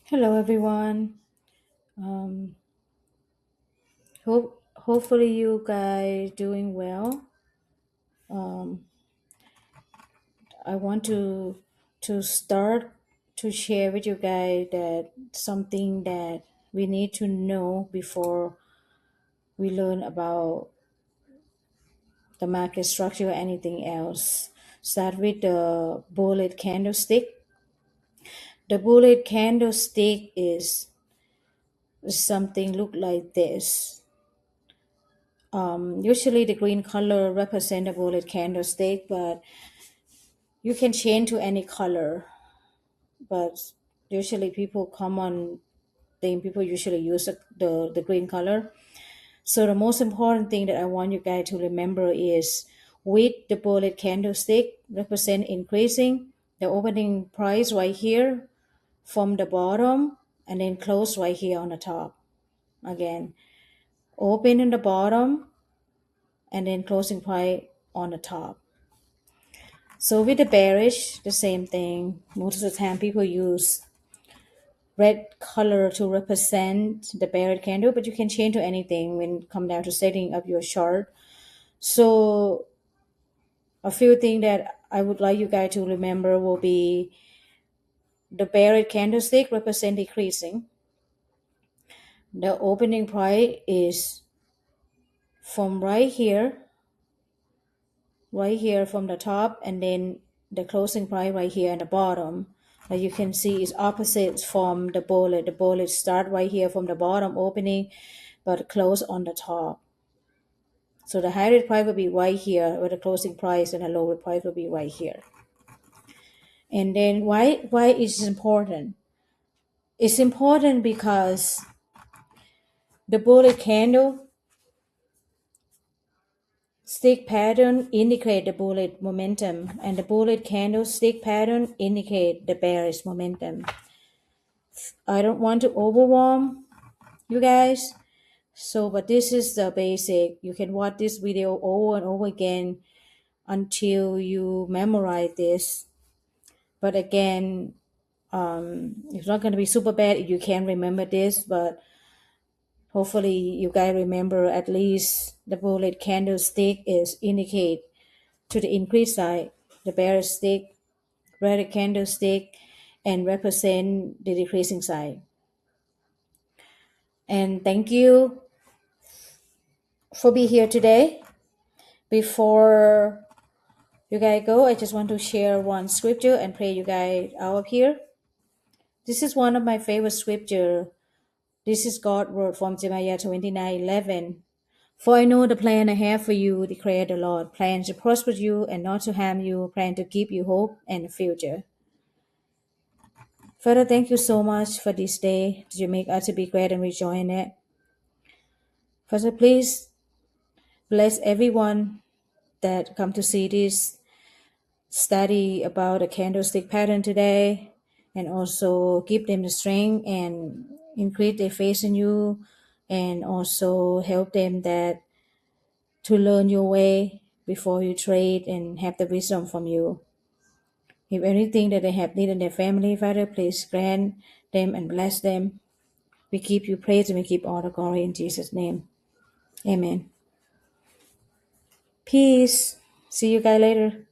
Hello, everyone. Um, hopefully you guys doing well. Um, I want to start to share with you guys that something that we need to know before we learn about the market structure or anything else. Start with the bullet candlestick. The bullet candlestick is something look like this. Usually the green color represent a bullet candlestick, but you can change to any color. But usually people usually use the green color. So the most important thing that I want you guys to remember is with the bullet candlestick represent increasing the opening price right here from the bottom and then close right here on the top. Again, open in the bottom and then closing price on the top. So with the bearish, the same thing. Most of the time people use red color to represent the bearish candle, but you can change to anything when it come down to setting up your chart. So a few things that I would like you guys to remember will be the bearish candlestick represent decreasing. The opening price is from right here from the top, and then the closing price right here at the bottom. As you can see, is opposite from the bullet. The bullet start right here from the bottom opening, but close on the top. So the higher price will be right here, where the closing price, and the lower price will be right here. And then why is it important? It's important because the bullet candle stick pattern indicate the bullet momentum, and the bullet candlestick pattern indicate the bearish momentum. I don't want to overwhelm you guys, but this is the basic. You can watch this video over and over again until you memorize this. But again, it's not going to be super bad if you can remember this, but hopefully you guys remember at least the bullet candlestick is indicate to the increase side, the bearish stick, red candlestick, and represent the decreasing side. And thank you for being here today. Before you guys go, I just want to share one scripture and pray you guys out of here. This is one of my favorite scripture. This is God's word from Jeremiah 29:11. For I know the plan I have for you, declare the Lord, plan to prosper you and not to harm you, plan to give you hope and a future. Father, thank you so much for this day that you make us to be glad and rejoice in it. Father, please bless everyone that come to see this study about the candlestick pattern today, and also give them the strength and increase their faith in you, and also help them that to learn your way before you trade and have the wisdom from you. If anything that they have need in their family, Father, please grant them and bless them. We keep you praise and we keep all the glory in Jesus' name. Amen. Peace. See you guys later.